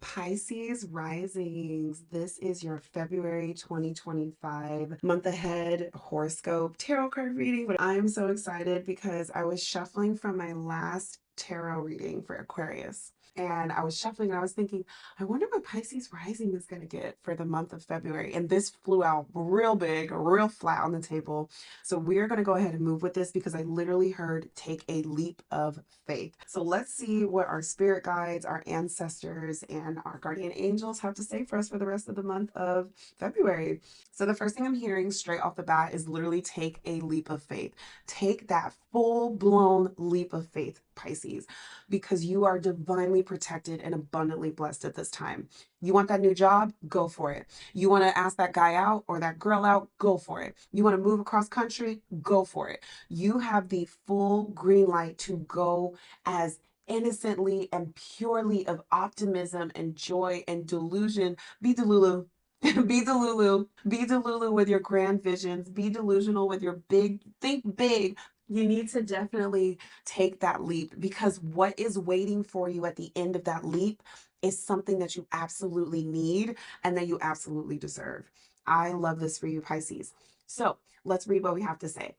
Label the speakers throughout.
Speaker 1: Pisces Risings. This is your February 2025 month ahead horoscope tarot card reading. But I am so excited because I was shuffling from my last tarot reading for Aquarius. And I was shuffling and I was thinking, I wonder what Pisces Rising is going to get for the month of February. And this flew out real big, real flat on the table. So we're going to go ahead and move with this because I literally heard take a leap of faith. So let's see what our spirit guides, our ancestors, and our guardian angels have to say for us for the rest of the month of February. So the first thing I'm hearing straight off the bat is literally take a leap of faith. Take that full-blown leap of faith, Pisces, because you are divinely protected and abundantly blessed at this time. You want that new job? Go for it. You want to ask that guy out or that girl out? Go for it. You want to move across country? Go for it. You have the full green light to go as innocently and purely of optimism and joy and delusion. Be Delulu. Be Delulu. Be Delulu with your grand visions. Be delusional with your big, think big. You need to definitely take that leap because what is waiting for you at the end of that leap is something that you absolutely need and that you absolutely deserve. I love this for you, Pisces. So let's read what we have to say.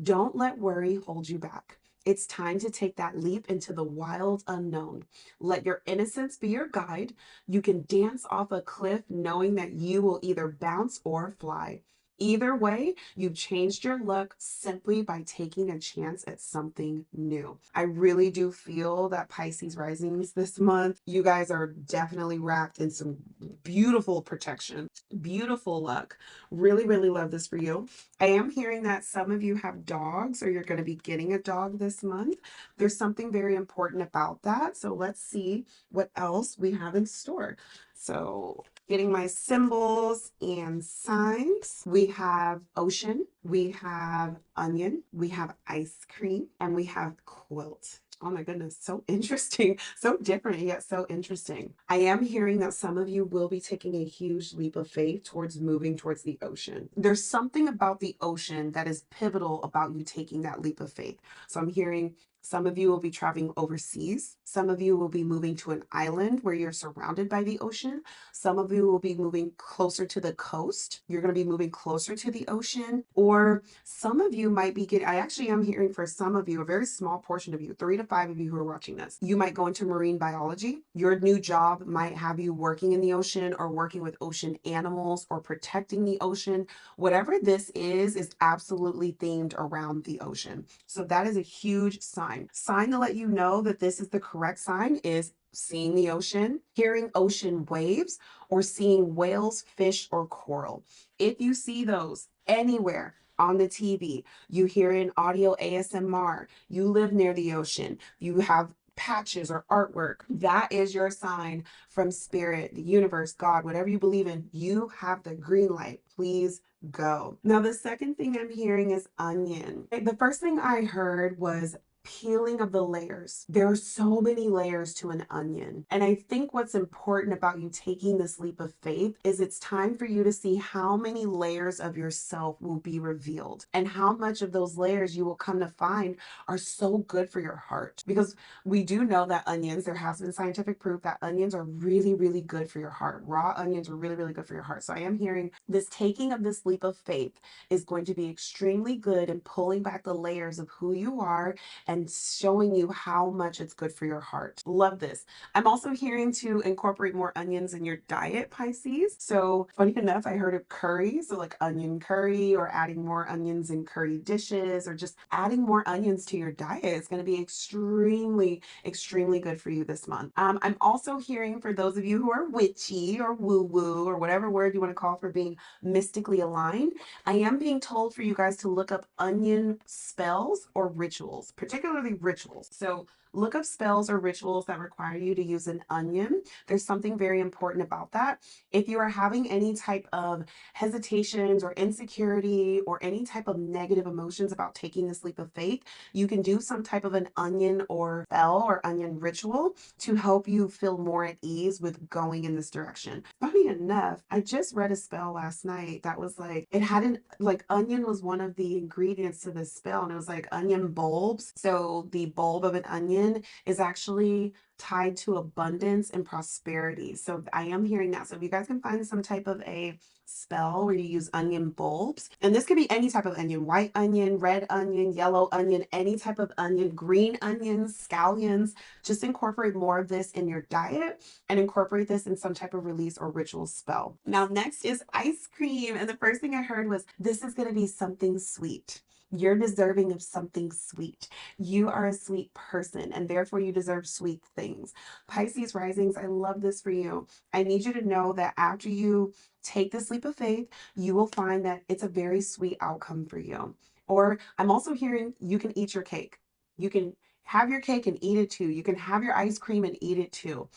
Speaker 1: Don't let worry hold you back. It's time to take that leap into the wild unknown. Let your innocence be your guide. You can dance off a cliff knowing that you will either bounce or fly. Either way, you've changed your luck simply by taking a chance at something new. I really do feel that Pisces risings this month, you guys are definitely wrapped in some beautiful protection, beautiful luck. Really, really love this for you. I am hearing that some of you have dogs or you're going to be getting a dog this month. There's something very important about that. So let's see what else we have in store. So getting my symbols and signs. We have ocean, we have onion, we have ice cream, and we have quilt. Oh my goodness, so interesting, so different yet so interesting. I am hearing that some of you will be taking a huge leap of faith towards moving towards the ocean. There's something about the ocean that is pivotal about you taking that leap of faith. So I'm hearing some of you will be traveling overseas. Some of you will be moving to an island where you're surrounded by the ocean. Some of you will be moving closer to the coast. You're going to be moving closer to the ocean. Or some of you might be getting, I actually am hearing for some of you, a very small portion of you, 3 to 5 of you who are watching this, you might go into marine biology. Your new job might have you working in the ocean or working with ocean animals or protecting the ocean. Whatever this is absolutely themed around the ocean. So that is a huge sign. Sign to let you know that this is the correct sign is seeing the ocean, hearing ocean waves, or seeing whales, fish, or coral. If you see those anywhere on the TV, you hear an audio ASMR, you live near the ocean, you have patches or artwork, that is your sign from spirit, the universe, God, whatever you believe in, you have the green light. Please go. Now, the second thing I'm hearing is onion. The first thing I heard was peeling of the layers. There are so many layers to an onion. And I think what's important about you taking this leap of faith is it's time for you to see how many layers of yourself will be revealed and how much of those layers you will come to find are so good for your heart. Because we do know that onions, there has been scientific proof that onions are really, really good for your heart. Raw onions are really, really good for your heart. So I am hearing this taking of this leap of faith is going to be extremely good in pulling back the layers of who you are and showing you how much it's good for your heart. Love this. I'm also hearing to incorporate more onions in your diet, Pisces. So funny enough, I heard of curry, so like onion curry or adding more onions in curry dishes or just adding more onions to your diet is going to be extremely, extremely good for you this month. I'm also hearing for those of you who are witchy or woo-woo or whatever word you want to call for being mystically aligned, I am being told for you guys to look up onion spells or rituals, particularly rituals. So look up spells or rituals that require you to use an onion. There's something very important about that. If you are having any type of hesitations or insecurity or any type of negative emotions about taking this leap of faith, you can do some type of an onion or spell or onion ritual to help you feel more at ease with going in this direction. Funny enough, I just read a spell last night that was like, it hadn't, like onion was one of the ingredients to this spell, and it was like onion bulbs. So the bulb of an onion is actually tied to abundance and prosperity. So I am hearing that. So if you guys can find some type of a spell where you use onion bulbs, and this could be any type of onion, white onion, red onion, yellow onion, any type of onion, green onions, scallions, just incorporate more of this in your diet and incorporate this in some type of release or ritual spell. Now, next is ice cream. And the first thing I heard was, this is going to be something sweet. You're deserving of something sweet. You are a sweet person, and therefore you deserve sweet things. Pisces risings, I love this for you. I need you to know that after you take this leap of faith, you will find that it's a very sweet outcome for you. Or I'm also hearing you can eat your cake. You can have your cake and eat it too. You can have your ice cream and eat it too.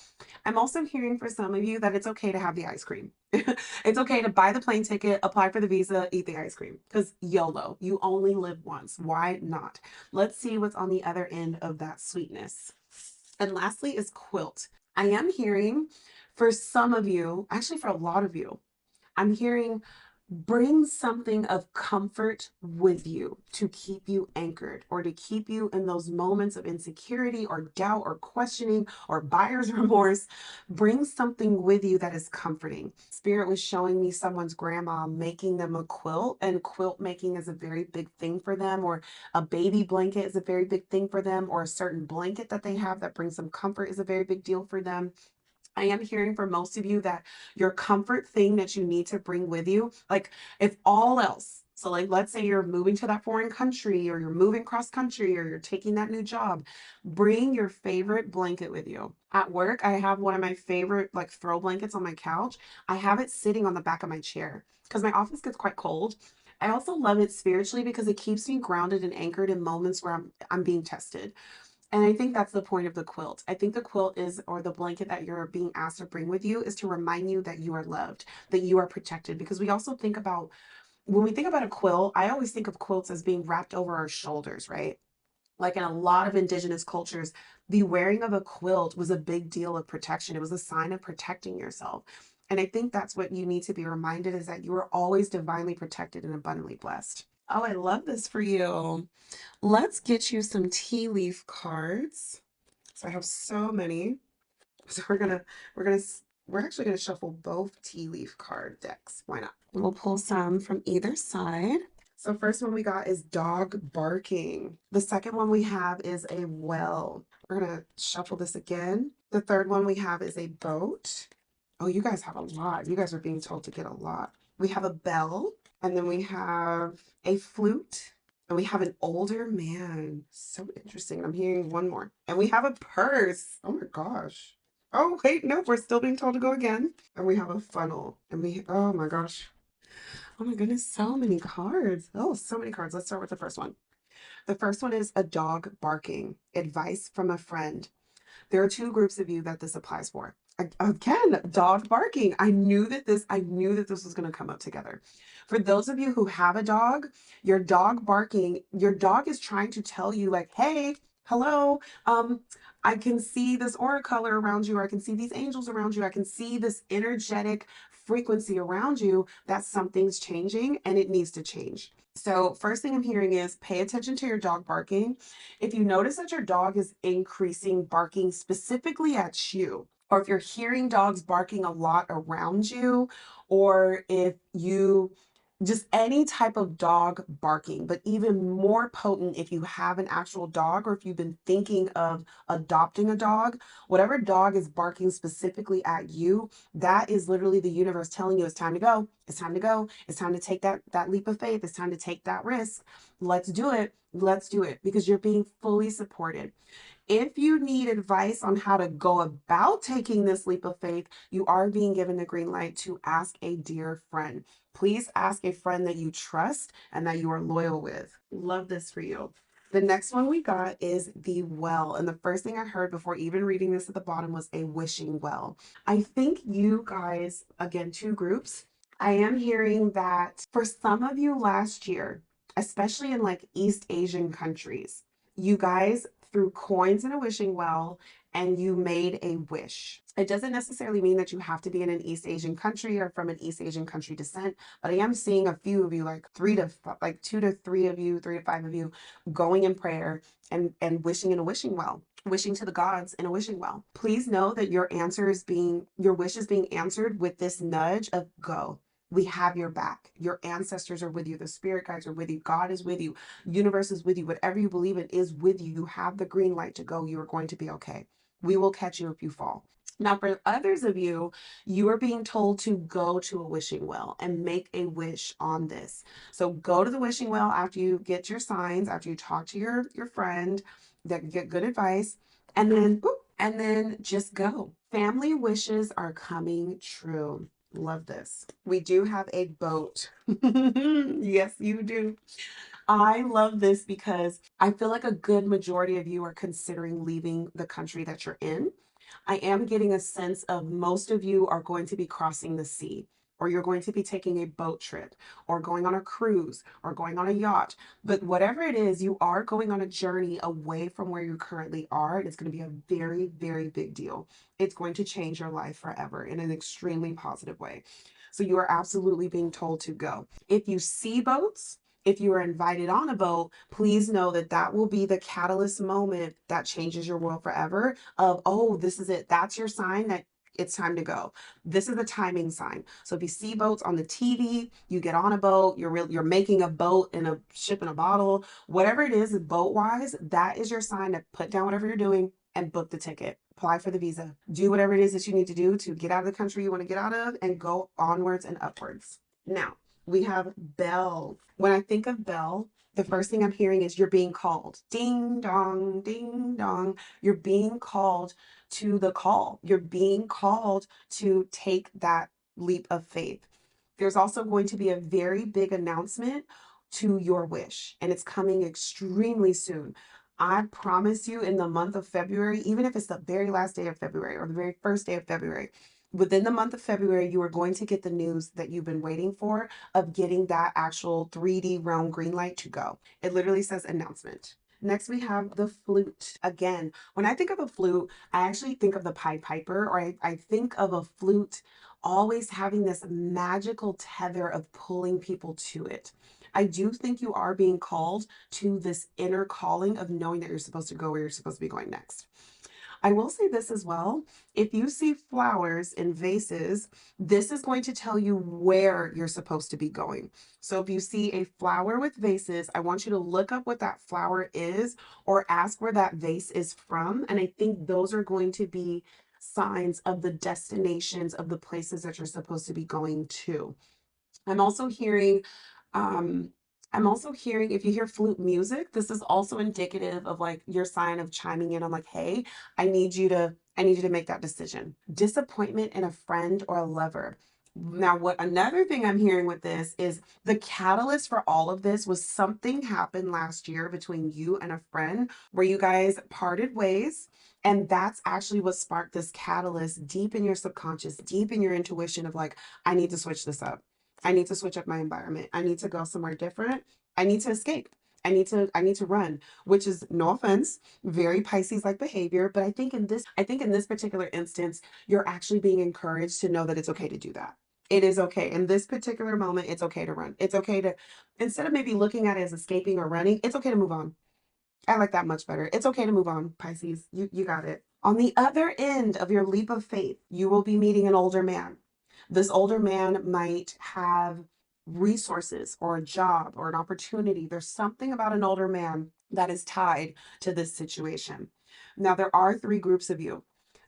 Speaker 1: I'm also hearing for some of you that it's okay to have the ice cream. It's okay to buy the plane ticket, apply for the visa, eat the ice cream. Because YOLO, you only live once. Why not? Let's see what's on the other end of that sweetness. And lastly is quilt. I am hearing for some of you, actually for a lot of you, I'm hearing bring something of comfort with you to keep you anchored or to keep you in those moments of insecurity or doubt or questioning or buyer's remorse. Bring something with you that is comforting. Spirit was showing me someone's grandma making them a quilt, and quilt making is a very big thing for them, or a baby blanket is a very big thing for them, or a certain blanket that they have that brings them comfort is a very big deal for them. I am hearing for most of you that your comfort thing that you need to bring with you, like if all else, so like let's say you're moving to that foreign country or you're moving cross country or you're taking that new job, bring your favorite blanket with you. At work, I have one of my favorite like throw blankets on my couch. I have it sitting on the back of my chair because my office gets quite cold. I also love it spiritually because it keeps me grounded and anchored in moments where I'm being tested. And I think that's the point of the quilt. I think the quilt is, or the blanket that you're being asked to bring with you, is to remind you that you are loved, that you are protected. Because we also think about, when we think about a quilt, I always think of quilts as being wrapped over our shoulders, right? Like in a lot of indigenous cultures, the wearing of a quilt was a big deal of protection. It was a sign of protecting yourself. And I think that's what you need to be reminded, is that you are always divinely protected and abundantly blessed. Oh, I love this for you. Let's get you some tea leaf cards. So I have so many. So we're we're actually gonna shuffle both tea leaf card decks. Why not? We'll pull some from either side. So first one we got is dog barking. The second one we have is a well. We're gonna shuffle this again. The third one we have is a boat. Oh, you guys have a lot. You guys are being told to get a lot. We have a bell, and then we have a flute, and we have an older man. So interesting. I'm hearing one more. And we have a purse. Oh my gosh. Oh, wait, nope, we're still being told to go again. And we have a funnel. And oh my gosh. Oh my goodness, so many cards. Oh, so many cards. Let's start with the first one. The first one is a dog barking. Advice from a friend. There are two groups of you that this applies for. Again, dog barking. I knew that this was going to come up together. For those of you who have a dog, your dog barking, your dog is trying to tell you like, hey, hello, I can see this aura color around you, or I can see these angels around you. I can see this energetic frequency around you, that something's changing and it needs to change. So first thing I'm hearing is pay attention to your dog barking. If you notice that your dog is increasing barking specifically at you, or if you're hearing dogs barking a lot around you, or if you just any type of dog barking, but even more potent if you have an actual dog, or if you've been thinking of adopting a dog, whatever dog is barking specifically at you, that is literally the universe telling you it's time to go. It's time to go. It's time to take that leap of faith. It's time to take that risk. Let's do it. Let's do it, because you're being fully supported. If you need advice on how to go about taking this leap of faith, you are being given the green light to ask a dear friend. Please ask a friend that you trust and that you are loyal with. Love this for you. The next one we got is the well. And the first thing I heard before even reading this at the bottom was a wishing well. I think you guys, again, two groups, I am hearing that for some of you last year, especially in like East Asian countries, you guys threw coins in a wishing well and you made a wish. It doesn't necessarily mean that you have to be in an East Asian country or from an East Asian country descent, but I am seeing a few of you, like two to three of you, 3 to 5 of you, going in prayer and wishing in a wishing well. wishing to the gods in a wishing well. Please know that your wish is being answered with this nudge of go. We have your back. Your ancestors are with you. The spirit guides are with you. God is with you. Universe is with you. Whatever you believe in is with you. You have the green light to go. You are going to be okay. We will catch you if you fall. Now, for others of you, you are being told to go to a wishing well and make a wish on this. So go to the wishing well after you get your signs, after you talk to your friend, that get good advice, and then just go. Family wishes are coming true. Love this. We do have a boat. Yes, you do. I love this because I feel like a good majority of you are considering leaving the country that you're in. I am getting a sense of most of you are going to be crossing the sea, or you're going to be taking a boat trip, or going on a cruise, or going on a yacht. But whatever it is, you are going on a journey away from where you currently are. And it's going to be a very, very big deal. It's going to change your life forever in an extremely positive way. So you are absolutely being told to go. If you see boats, if you are invited on a boat, please know that that will be the catalyst moment that changes your world forever. Of, oh, this is it. That's your sign that it's time to go. This is a timing sign. So if you see boats on the TV, you get on a boat, you're making a boat in a ship in a bottle, whatever it is boat wise, that is your sign to put down whatever you're doing and book the ticket. Apply for the visa. Do whatever it is that you need to do to get out of the country you want to get out of and go onwards and upwards. Now, we have Bell. When I think of Bell, the first thing I'm hearing is you're being called. Ding dong, ding dong. You're being called to the call. You're being called to take that leap of faith. There's also going to be a very big announcement to your wish, and it's coming extremely soon. I promise you, in the month of February, even if it's the very last day of February or the very first day of February, within the month of February, you are going to get the news that you've been waiting for of getting that actual 3D realm green light to go. It literally says announcement. Next, we have the flute. Again, when I think of a flute, I actually think of the Pied Piper, or I think of a flute always having this magical tether of pulling people to it. I do think you are being called to this inner calling of knowing that you're supposed to go where you're supposed to be going next. I will say this as well. If you see flowers in vases, this is going to tell you where you're supposed to be going. So if you see a flower with vases, I want you to look up what that flower is or ask where that vase is from. And I think those are going to be signs of the destinations of the places that you're supposed to be going to. I'm also hearing, um, I'm also hearing if you hear flute music, this is also indicative of like your sign of chiming in on like, hey, I need you to make that decision. Disappointment in a friend or a lover. Now, what another thing I'm hearing with this is the catalyst for all of this was something happened last year between you and a friend where you guys parted ways. And that's actually what sparked this catalyst deep in your subconscious, deep in your intuition of like, I need to switch this up. I need to switch up my environment. I need to go somewhere different. I need to escape. I need to run, which is, no offense, very Pisces like behavior, but I think in this particular instance, you're actually being encouraged to know that it's okay to do that. It is okay. In this particular moment, it's okay to run. It's okay to, instead of maybe looking at it as escaping or running, it's okay to move on. I like that much better. It's okay to move on, Pisces. You got it. On the other end of your leap of faith, you will be meeting an older man. This older man might have resources or a job or an opportunity. There's something about an older man that is tied to this situation. Now, there are three groups of you.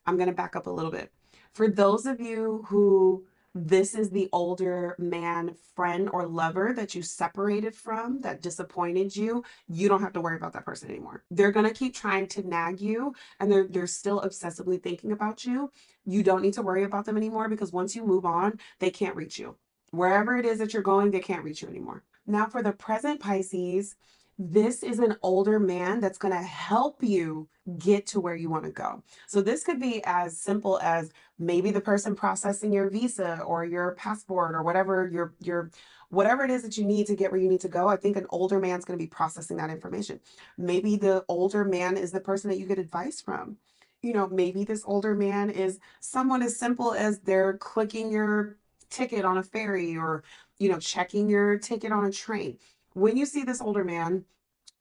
Speaker 1: I'm going to back up a little bit. For those of you who this is the older man friend or lover that you separated from that disappointed you, you don't have to worry about that person anymore. They're going to keep trying to nag you and they're still obsessively thinking about you. You don't need to worry about them anymore because once you move on, they can't reach you. Wherever it is that you're going, they can't reach you anymore. Now, for the present Pisces, this is an older man that's going to help you get to where you want to go. So this could be as simple as maybe the person processing your visa or your passport or whatever your whatever it is that you need to get where you need to go. I think an older man's going to be processing that information. Maybe the older man is the person that you get advice from. Maybe this older man is someone as simple as they're clicking your ticket on a ferry or checking your ticket on a train. When you see this older man,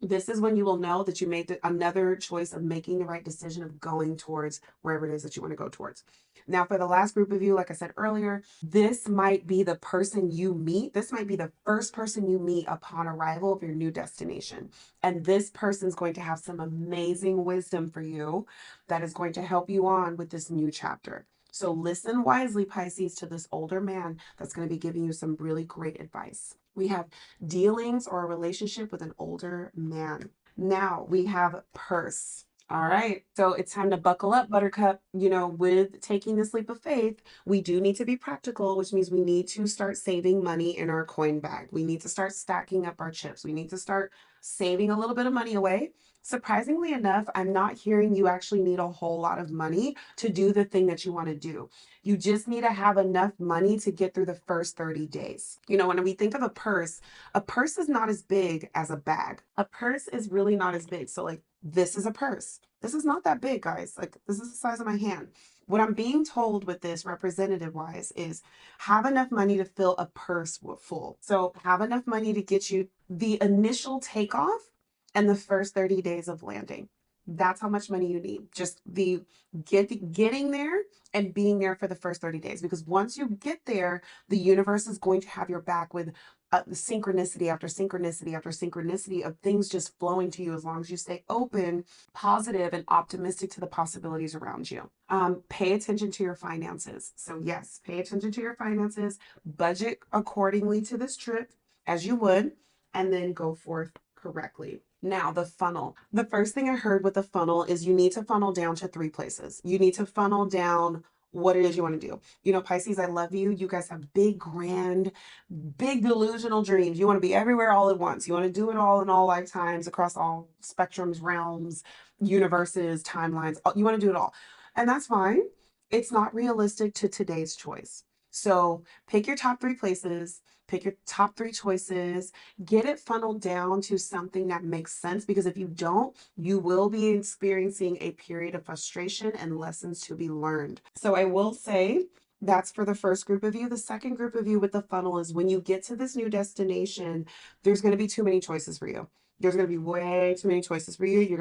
Speaker 1: This is when you will know that you made another choice of making the right decision of going towards wherever it is that you want to go towards. Now, for the last group of you, like I said earlier, this might be the person you meet. This might be the first person you meet upon arrival of your new destination. And this person's going to have some amazing wisdom for you that is going to help you on with this new chapter. So listen wisely, Pisces, to this older man that's going to be giving you some really great advice. We have dealings or a relationship with an older man. Now we have purse. All right. So it's time to buckle up, Buttercup. You know, with taking this leap of faith, we do need to be practical, which means we need to start saving money in our coin bag. We need to start stacking up our chips. We need to start saving a little bit of money away. Surprisingly enough, I'm not hearing you actually need a whole lot of money to do the thing that you want to do. You just need to have enough money to get through the first 30 days. You know, when we think of a purse is not as big as a bag. A purse is really not as big. So, like, this is a purse. This is not that big, guys. Like, this is the size of my hand. What I'm being told with this representative wise is have enough money to fill a purse full. So, have enough money to get you the initial takeoff and the first 30 days of landing. That's how much money you need. Just the getting there and being there for the first 30 days. Because once you get there, the universe is going to have your back with synchronicity after synchronicity after synchronicity of things just flowing to you as long as you stay open, positive, and optimistic to the possibilities around you. Pay attention to your finances. So, yes, pay attention to your finances, budget accordingly to this trip as you would, and then go forth correctly. Now, the funnel. The first thing I heard with the funnel is you need to funnel down to 3 places. You need to funnel down what it is you want to do. You know, Pisces, I love you. You guys have big, grand, big delusional dreams. You want to be everywhere all at once. You want to do it all in all lifetimes, across all spectrums, realms, universes, timelines. You want to do it all. And that's fine. It's not realistic to today's choice. So pick your top 3 places, pick your top 3 choices, get it funneled down to something that makes sense. Because if you don't, you will be experiencing a period of frustration and lessons to be learned. So I will say, that's for the first group of you. The second group of you with the funnel is when you get to this new destination, there's going to be too many choices for you. There's going to be way too many choices for you. You're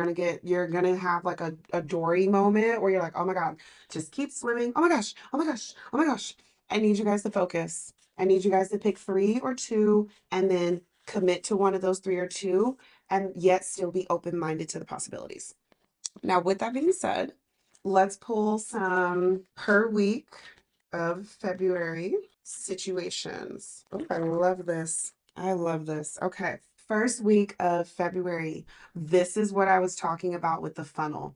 Speaker 1: going to have like a Dory moment where you're like, oh my God, just keep swimming. Oh my gosh, oh my gosh, oh my gosh. I need you guys to focus. I need you guys to pick 3 or 2 and then commit to one of those 3 or 2 and yet still be open-minded to the possibilities. Now, with that being said, let's pull some per week of February situations. Oh, I love this. I love this. Okay. First week of February. This is what I was talking about with the funnel.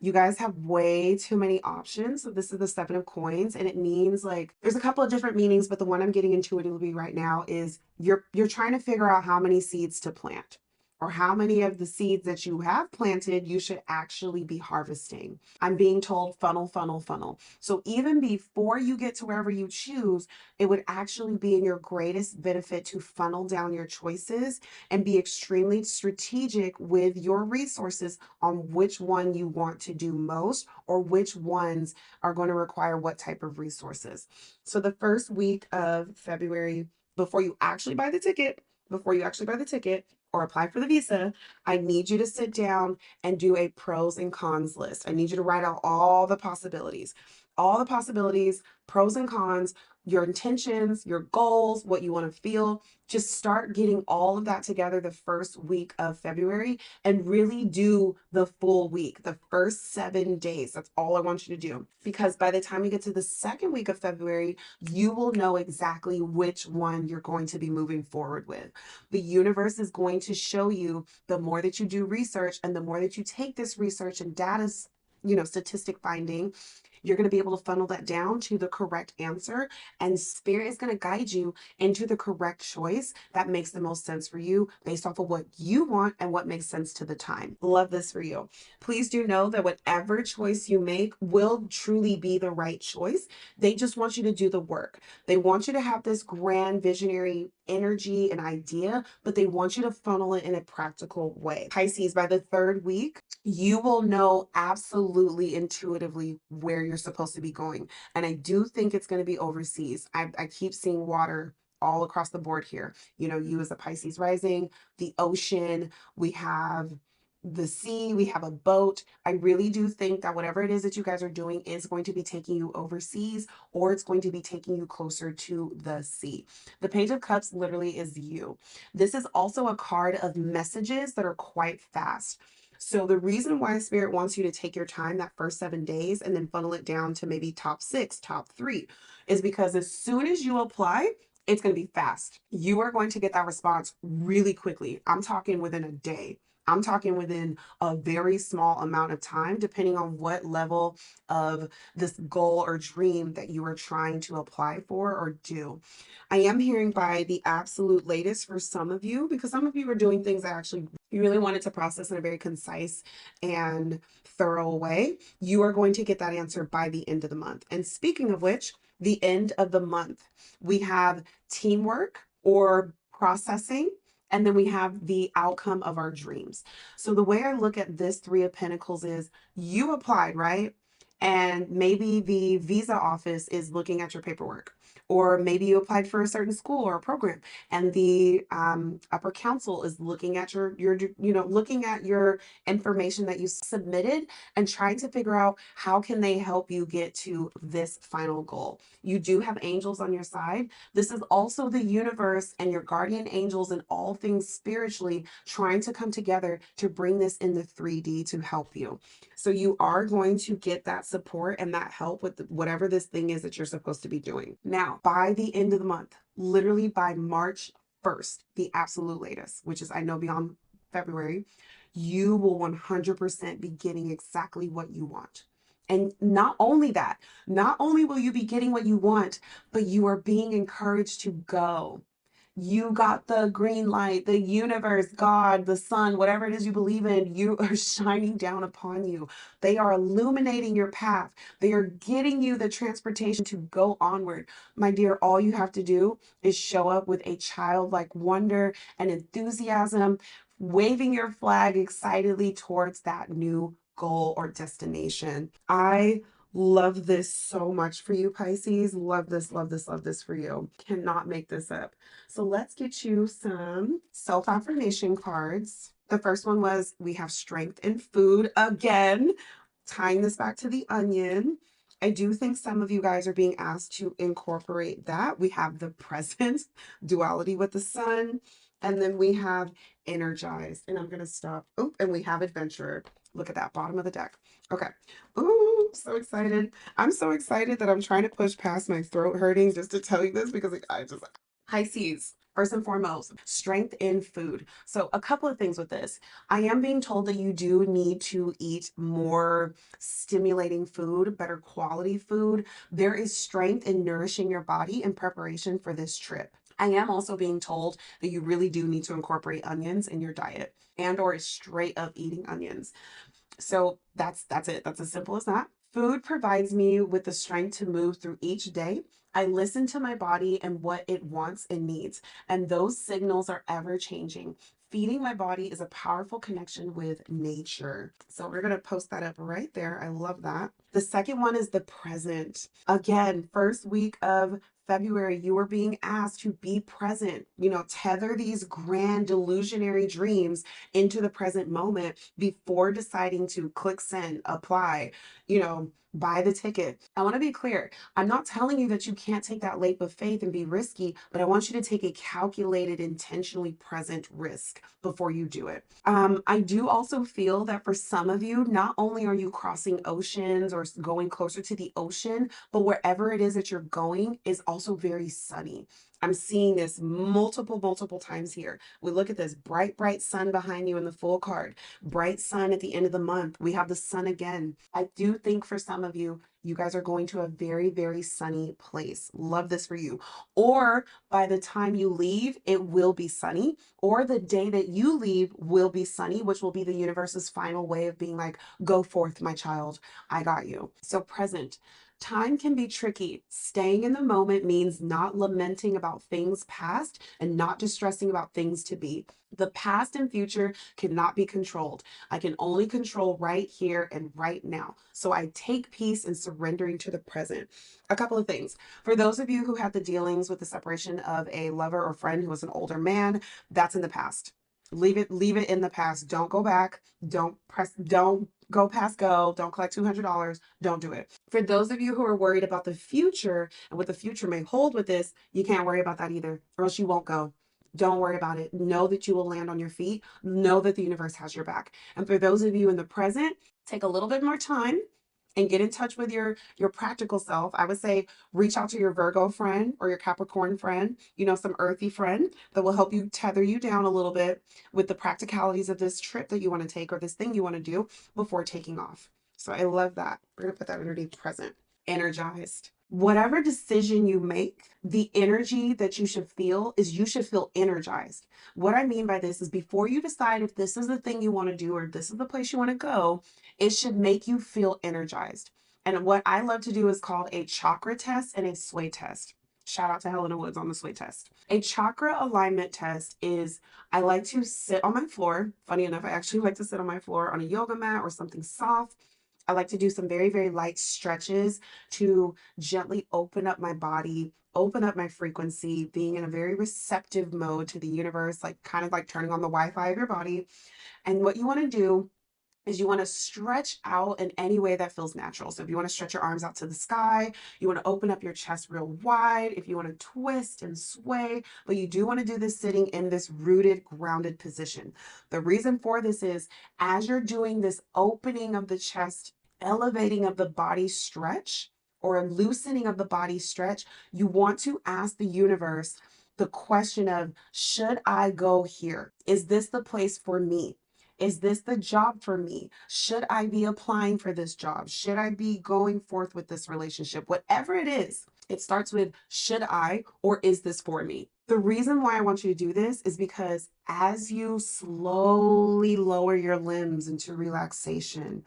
Speaker 1: You guys have way too many options. So this is the 7 of coins, and it means like there's a couple of different meanings, but the one I'm getting intuitively right now is you're trying to figure out how many seeds to plant or how many of the seeds that you have planted you should actually be harvesting. I'm being told funnel, funnel, funnel. So even before you get to wherever you choose, it would actually be in your greatest benefit to funnel down your choices and be extremely strategic with your resources on which one you want to do most or which ones are going to require what type of resources. So the first week of February, before you actually buy the ticket, before you actually buy the ticket, or apply for the visa, I need you to sit down and do a pros and cons list. I need you to write out all the possibilities, pros and cons, your intentions, your goals, what you want to feel. Just start getting all of that together the first week of February and really do the full week, the first 7 days. That's all I want you to do. Because by the time you get to the second week of February, you will know exactly which one you're going to be moving forward with. The universe is going to show you the more that you do research and the more that you take this research and data, statistic finding, you're going to be able to funnel that down to the correct answer, and spirit is going to guide you into the correct choice that makes the most sense for you based off of what you want and what makes sense to the time. Love this for you. Please do know that whatever choice you make will truly be the right choice. They just want you to do the work. They want you to have this grand visionary energy and idea, but they want you to funnel it in a practical way. Pisces, by the third week, you will know absolutely intuitively where you're supposed to be going. And I do think it's going to be overseas. I keep seeing water all across the board here. You know, you as a Pisces rising, the ocean, we have the sea, we have a boat. I really do think that whatever it is that you guys are doing is going to be taking you overseas, or it's going to be taking you closer to the sea. The Page of Cups literally is you. This is also a card of messages that are quite fast. So the reason why Spirit wants you to take your time that first 7 days and then funnel it down to maybe top 6, top 3, is because as soon as you apply, it's going to be fast. You are going to get that response really quickly. I'm talking within a day. I'm talking within a very small amount of time, depending on what level of this goal or dream that you are trying to apply for or do. I am hearing by the absolute latest for some of you, because some of you are doing things that actually you really wanted to process in a very concise and thorough way. You are going to get that answer by the end of the month. And speaking of which, the end of the month, we have teamwork or processing, and then we have the outcome of our dreams. So the way I look at this Three of Pentacles is you applied, right? And maybe the visa office is looking at your paperwork, or maybe you applied for a certain school or a program, and the upper council is looking at looking at your information that you submitted and trying to figure out how can they help you get to this final goal. You do have angels on your side. This is also the universe and your guardian angels and all things spiritually trying to come together to bring this in the 3D to help you. So you are going to get that support and that help with whatever this thing is that you're supposed to be doing. Now, by the end of the month, literally by March 1st, the absolute latest, which is I know beyond February, you will 100% be getting exactly what you want. And not only that, not only will you be getting what you want, but you are being encouraged to go. You got the green light, the universe, God, the sun, whatever it is you believe in, you are shining down upon you. They are illuminating your path. They are getting you the transportation to go onward. My dear, all you have to do is show up with a childlike wonder and enthusiasm, waving your flag excitedly towards that new goal or destination. I love this so much for you, Pisces. Love this, love this, love this for you. Cannot make this up. So let's get you some self-affirmation cards. The first one was we have strength in food again, tying this back to the onion. I do think some of you guys are being asked to incorporate that. We have the present, duality with the sun, and then we have energized. And I'm going to stop. Oh, and we have adventurer. Look at that bottom of the deck. Okay. Ooh, so excited. I'm so excited that I'm trying to push past my throat hurting just to tell you this, because like, Pisces, first and foremost, strength in food. So a couple of things with this. I am being told that you do need to eat more stimulating food, better quality food. There is strength in nourishing your body in preparation for this trip. I am also being told that you really do need to incorporate onions in your diet, and or straight up eating onions. So that's it. That's as simple as that. Food provides me with the strength to move through each day. I listen to my body and what it wants and needs, and those signals are ever changing. Feeding my body is a powerful connection with nature. So we're going to post that up right there. I love that. The second one is the present. Again, first week of February, you are being asked to be present, tether these grand delusionary dreams into the present moment before deciding to click send, apply, buy the ticket. I want to be clear. I'm not telling you that you can't take that leap of faith and be risky, but I want you to take a calculated, intentionally present risk before you do it. I do also feel that for some of you, not only are you crossing oceans or going closer to the ocean, but wherever it is that you're going is also very sunny. I'm seeing this multiple times here. We look at this bright sun behind you in the full card, bright sun at the end of the month. We have the sun again. I do think for some of you, you guys are going to a very sunny place. Love this for you. Or by the time you leave, it will be sunny, or the day that you leave will be sunny, which will be the universe's final way of being like, go forth, my child. I got you. So present. Time can be tricky. Staying in the moment means not lamenting about things past and not distressing about things to be. The past and future cannot be controlled. I can only control right here and right now. So I take peace in surrendering to the present. A couple of things. For those of you who had the dealings with the separation of a lover or friend who was an older man, that's in the past. Leave it in the past. Don't go back. Don't go past go. Don't collect $200. Don't do it. For those of you who are worried about the future and what the future may hold with this, you can't worry about that either, or else you won't go. Don't worry about it. Know that you will land on your feet. Know that the universe has your back. And for those of you in the present, take a little bit more time and get in touch with your practical self. I would say reach out to your Virgo friend or your Capricorn friend, some earthy friend that will help you tether you down a little bit with the practicalities of this trip that you want to take or this thing you want to do before taking off. So I love that. We're going to put that underneath present. Energized. Whatever decision you make, the energy that you should feel is you should feel energized. What I mean by this is before you decide if this is the thing you want to do or this is the place you want to go, it should make you feel energized. And what I love to do is called a chakra test and a sway test. Shout out to Helena Woods on the sway test. A chakra alignment test is I like to sit on my floor. Funny enough, I actually like to sit on my floor on a yoga mat or something soft. I like to do some very, very light stretches to gently open up my body, open up my frequency, being in a very receptive mode to the universe, like kind of like turning on the Wi-Fi of your body. And what you want to do is you want to stretch out in any way that feels natural. So if you want to stretch your arms out to the sky, you want to open up your chest real wide, if you want to twist and sway, but you do want to do this sitting in this rooted, grounded position. The reason for this is as you're doing this opening of the chest, elevating of the body stretch, or a loosening of the body stretch, you want to ask the universe the question of, should I go here? Is this the place for me? Is this the job for me? Should I be applying for this job? Should I be going forth with this relationship? Whatever it is, it starts with should I or is this for me? The reason why I want you to do this is because as you slowly lower your limbs into relaxation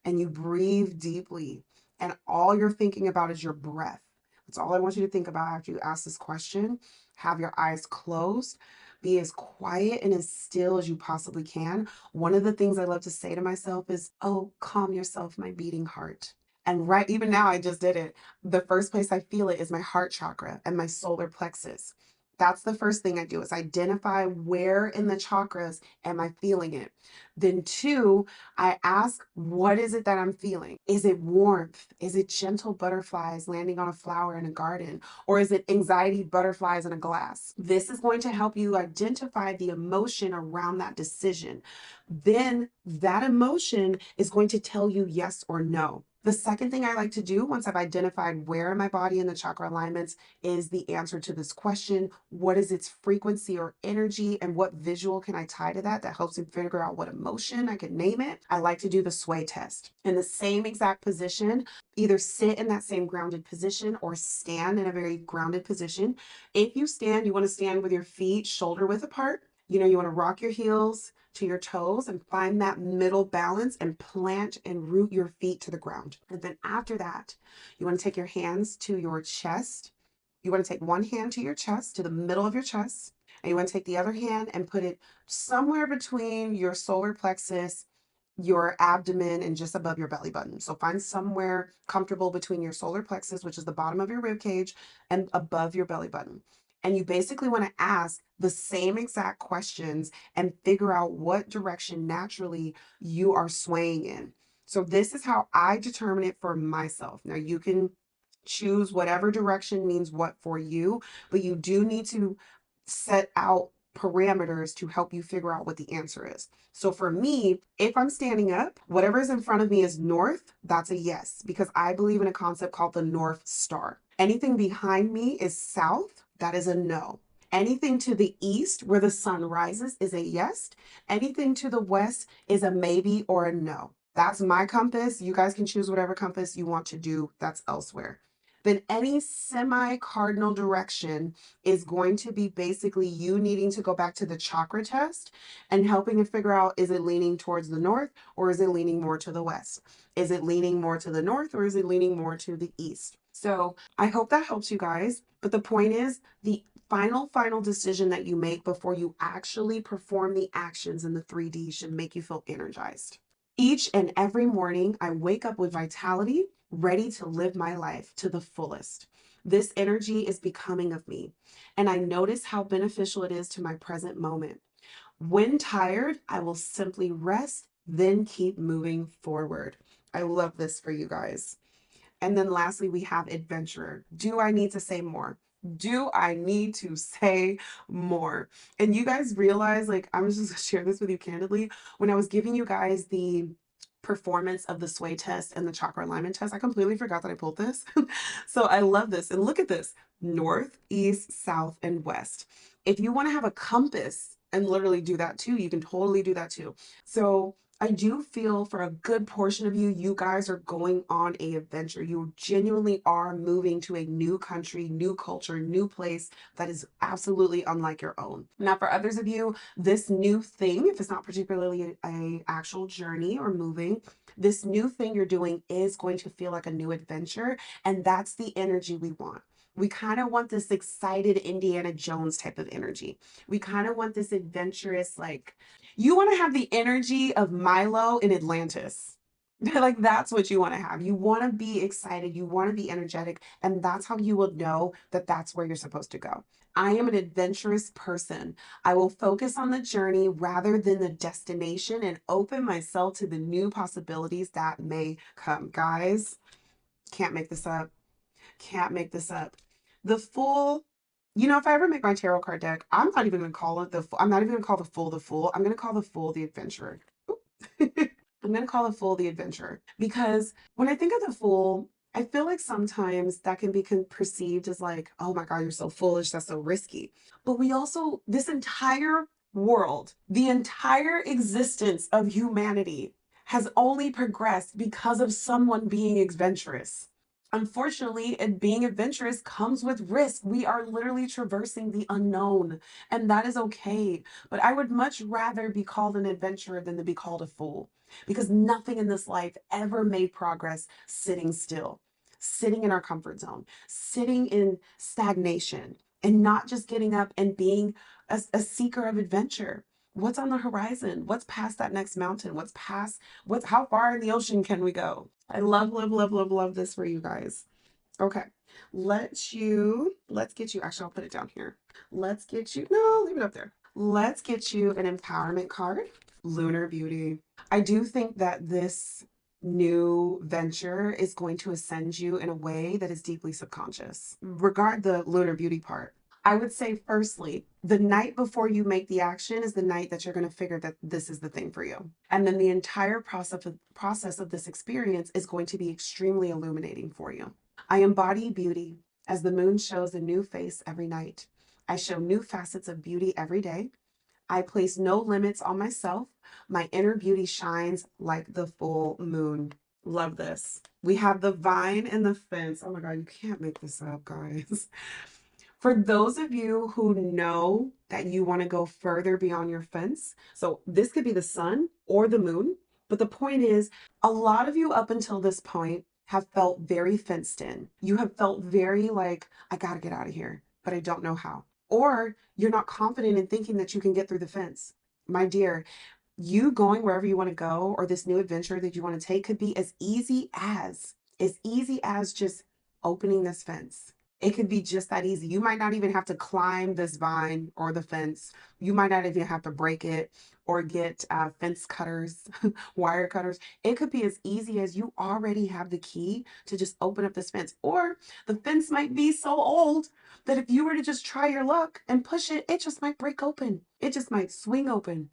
Speaker 1: and you breathe deeply, and all you're thinking about is your breath. That's all I want you to think about after you ask this question. Have your eyes closed. Be as quiet and as still as you possibly can. One of the things I love to say to myself is, oh, calm yourself, my beating heart. And right, even now, I just did it. The first place I feel it is my heart chakra and my solar plexus. That's the first thing I do is identify where in the chakras am I feeling it. Then two, I ask, what is it that I'm feeling? Is it warmth? Is it gentle butterflies landing on a flower in a garden? Or is it anxiety butterflies in a glass? This is going to help you identify the emotion around that decision. Then that emotion is going to tell you yes or no. The second thing I like to do once I've identified where in my body in the chakra alignments is the answer to this question. What is its frequency or energy, and what visual can I tie to that helps me figure out what emotion I can name it? I like to do the sway test. In the same exact position, either sit in that same grounded position or stand in a very grounded position. If you stand, you want to stand with your feet shoulder width apart. You want to rock your heels to your toes and find that middle balance and plant and root your feet to the ground. And then after that, you want to take your hands to your chest. You want to take one hand to your chest, to the middle of your chest, and you want to take the other hand and put it somewhere between your solar plexus, your abdomen, and just above your belly button. So find somewhere comfortable between your solar plexus, which is the bottom of your rib cage, and above your belly button. And you basically want to ask the same exact questions and figure out what direction naturally you are swaying in. So this is how I determine it for myself. Now you can choose whatever direction means what for you, but you do need to set out parameters to help you figure out what the answer is. So for me, if I'm standing up, whatever is in front of me is north, that's a yes, because I believe in a concept called the North Star. Anything behind me is south, that is a no. Anything to the east where the sun rises is a yes. Anything to the west is a maybe or a no. That's my compass. You guys can choose whatever compass you want to do. That's elsewhere. then any semi-cardinal direction is going to be basically you needing to go back to the chakra test and helping to figure out, is it leaning towards the north or is it leaning more to the west? Is it leaning more to the north or is it leaning more to the east? So I hope that helps you guys. But the point is, the final decision that you make before you actually perform the actions in the 3D should make you feel energized. Each and every morning, I wake up with vitality, ready to live my life to the fullest. This energy is becoming of me, and I notice how beneficial it is to my present moment. When tired, I will simply rest, then keep moving forward. I love this for you guys. And then lastly, we have adventurer. Do I need to say more? Do I need to say more? And you guys realize, like, I'm just gonna share this with you candidly. When I was giving you guys the performance of the sway test and the chakra alignment test, I completely forgot that I pulled this. So I love this. And look at this: north, east, south, and west. If you want to have a compass and literally do that too, you can totally do that too. So I do feel for a good portion of you, you guys are going on a adventure. You genuinely are moving to a new country, new culture, new place that is absolutely unlike your own. Now, for others of you, this new thing, if it's not particularly a actual journey or moving, this new thing you're doing is going to feel like a new adventure, and that's the energy we want. We kind of want this excited Indiana Jones type of energy. We kind of want this adventurous, like, you want to have the energy of Milo in Atlantis. Like, that's what you want to have. You want to be excited, you want to be energetic, and that's how you will know that that's where you're supposed to go. I am an adventurous person. I will focus on the journey rather than the destination and open myself to the new possibilities that may come. Guys, can't make this up. Can't make this up. The Fool, you know, if I ever make my tarot card deck, I'm not even going to call it the Fool. I'm not even going to call the Fool the Fool. I'm going to call the Fool the Adventurer. I'm going to call the Fool the Adventurer because when I think of the Fool, I feel like sometimes that can be perceived as like, oh my God, you're so foolish. That's so risky. But we also, this entire world, the entire existence of humanity has only progressed because of someone being adventurous. Unfortunately, and being adventurous comes with risk. We are literally traversing the unknown, and that is okay. But I would much rather be called an adventurer than to be called a fool, because nothing in this life ever made progress sitting still, sitting in our comfort zone, sitting in stagnation, and not just getting up and being a seeker of adventure. What's on the horizon? What's past that next mountain? What's past, what's, how far in the ocean can we go? I love, love, love, love, love this for you guys. Okay. Let's get you, actually, I'll put it down here. Let's get you, no, leave it up there. Let's get you an empowerment card, Lunar Beauty. I do think that this new venture is going to ascend you in a way that is deeply subconscious. Regard the Lunar Beauty part. I would say, firstly, the night before you make the action is the night that you're going to figure that this is the thing for you. And then the entire process of this experience is going to be extremely illuminating for you. I embody beauty as the moon shows a new face every night. I show new facets of beauty every day. I place no limits on myself. My inner beauty shines like the full moon. Love this. We have the vine and the fence. Oh my God, you can't make this up, guys. For those of you who know that you want to go further beyond your fence, so this could be the sun or the moon, but the point is, a lot of you up until this point have felt very fenced in. You have felt very like, I got to get out of here, but I don't know how. Or you're not confident in thinking that you can get through the fence. My dear, you going wherever you want to go or this new adventure that you want to take could be as easy as just opening this fence. It could be just that easy. You might not even have to climb this vine or the fence. You might not even have to break it or get fence cutters, wire cutters. It could be as easy as you already have the key to just open up this fence. Or the fence might be so old that if you were to just try your luck and push it, it just might break open. It just might swing open.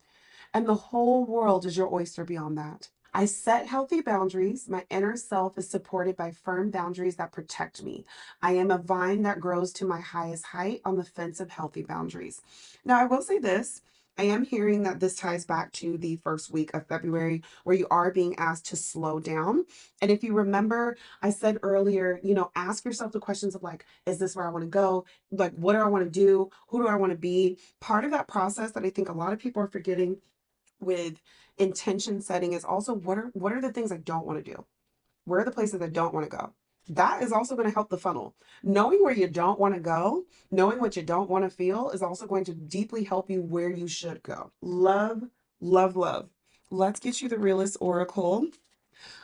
Speaker 1: And the whole world is your oyster beyond that. I set healthy boundaries. My inner self is supported by firm boundaries that protect me. I am a vine that grows to my highest height on the fence of healthy boundaries. Now, I will say this. I am hearing that this ties back to the first week of February where you are being asked to slow down. And if you remember, I said earlier, ask yourself the questions of like, is this where I want to go? Like, what do I want to do? Who do I want to be? Part of that process that I think a lot of people are forgetting with intention setting is also what are the things I don't want to do? Where are the places I don't want to go? That is also going to help the funnel. Knowing where you don't want to go, knowing what you don't want to feel is also going to deeply help you where you should go. Love, love, love. Let's get you the realist oracle.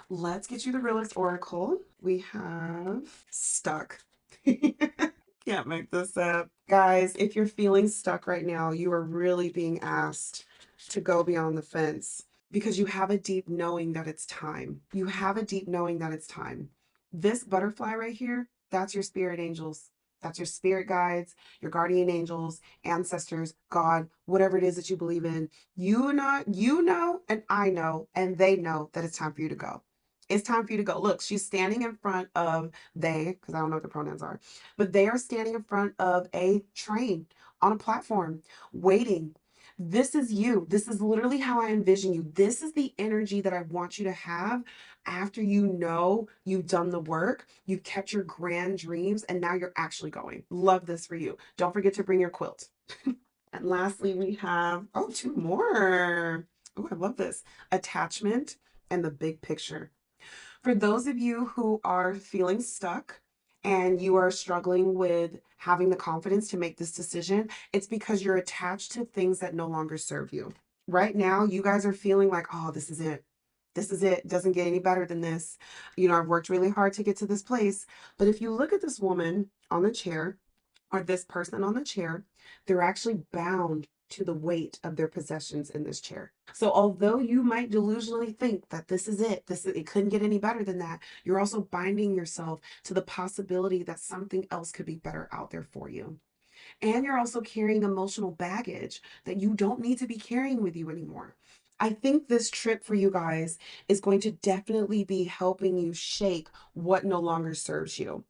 Speaker 1: Let's get you the realist oracle. We have stuck. Can't make this up. Guys, if you're feeling stuck right now, you are really being asked to go beyond the fence because you have a deep knowing that it's time. You have a deep knowing that it's time. This butterfly right here, that's your spirit angels. That's your spirit guides, your guardian angels, ancestors, God, whatever it is that you believe in. You know, and I know, and they know that it's time for you to go. It's time for you to go. Look, she's standing in front of they, because I don't know what the pronouns are, but they are standing in front of a train on a platform waiting. This is you. This is literally how I envision you. This is the energy that I want you to have after you know you've done the work, you've kept your grand dreams, and now you're actually going. Love this for you. Don't forget to bring your quilt. And lastly, we have, oh, two more. Oh, I love this. Attachment and the big picture. For those of you who are feeling stuck and you are struggling with having the confidence to make this decision, it's because you're attached to things that no longer serve you. Right now, you guys are feeling like, oh, this is it. This is it. It doesn't get any better than this. I've worked really hard to get to this place. But if you look at this woman on the chair, or this person on the chair, they're actually bound to the weight of their possessions in this chair. So although you might delusionally think that this is it, it couldn't get any better than that, you're also binding yourself to the possibility that something else could be better out there for you. And you're also carrying emotional baggage that you don't need to be carrying with you anymore. I think this trip for you guys is going to definitely be helping you shake what no longer serves you.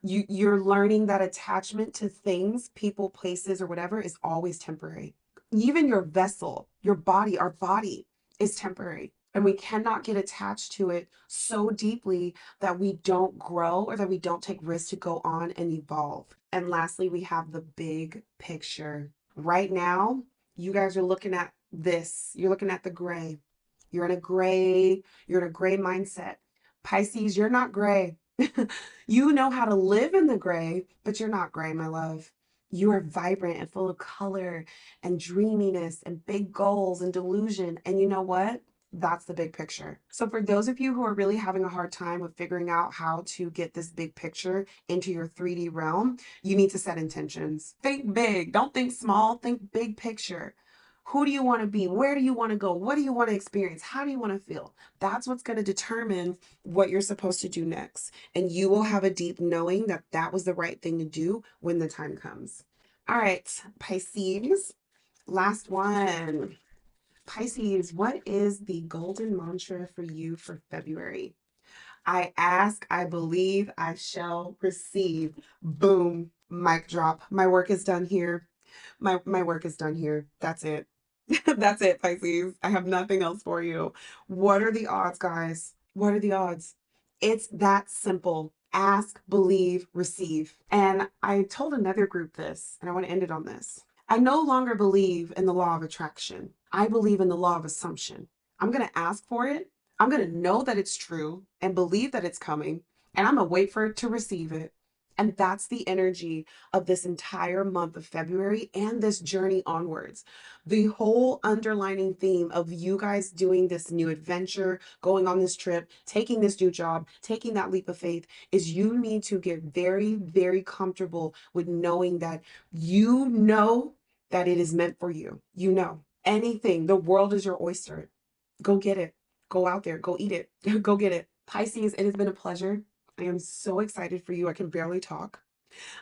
Speaker 1: You're learning that attachment to things, people, places, or whatever is always temporary. Even your vessel, your body, our body is temporary. And we cannot get attached to it so deeply that we don't grow or that we don't take risks to go on and evolve. And lastly, we have the big picture. Right now, you guys are looking at this. You're looking at the gray. You're in a gray mindset. Pisces, you're not gray. You know how to live in the gray, but you're not gray, my love. You are vibrant and full of color and dreaminess and big goals and delusion. And you know what? That's the big picture. So, for those of you who are really having a hard time with figuring out how to get this big picture into your 3D realm, you need to set intentions. Think big, don't think small, think big picture. Who do you want to be? Where do you want to go? What do you want to experience? How do you want to feel? That's what's going to determine what you're supposed to do next. And you will have a deep knowing that that was the right thing to do when the time comes. All right, Pisces, last one. Pisces, what is the golden mantra for you for February? I ask, I believe, I shall receive. Boom, mic drop. My work is done here. My work is done here. That's it. That's it, Pisces. I have nothing else for you. What are the odds, guys? What are the odds? It's that simple. Ask, believe, receive. And I told another group this, and I want to end it on this. I no longer believe in the law of attraction. I believe in the law of assumption. I'm going to ask for it. I'm going to know that it's true and believe that it's coming, and I'm going to wait for it to receive it. And that's the energy of this entire month of February and this journey onwards. The whole underlining theme of you guys doing this new adventure, going on this trip, taking this new job, taking that leap of faith is you need to get very, very comfortable with knowing that you know that it is meant for you. You know, anything, the world is your oyster. Go get it. Go out there. Go eat it. Go get it. Pisces, it has been a pleasure. I am so excited for you. I can barely talk.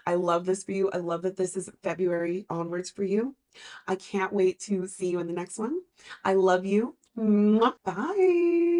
Speaker 1: I love this for you. I love that this is February onwards for you. I can't wait to see you in the next one. I love you. Mwah. Bye.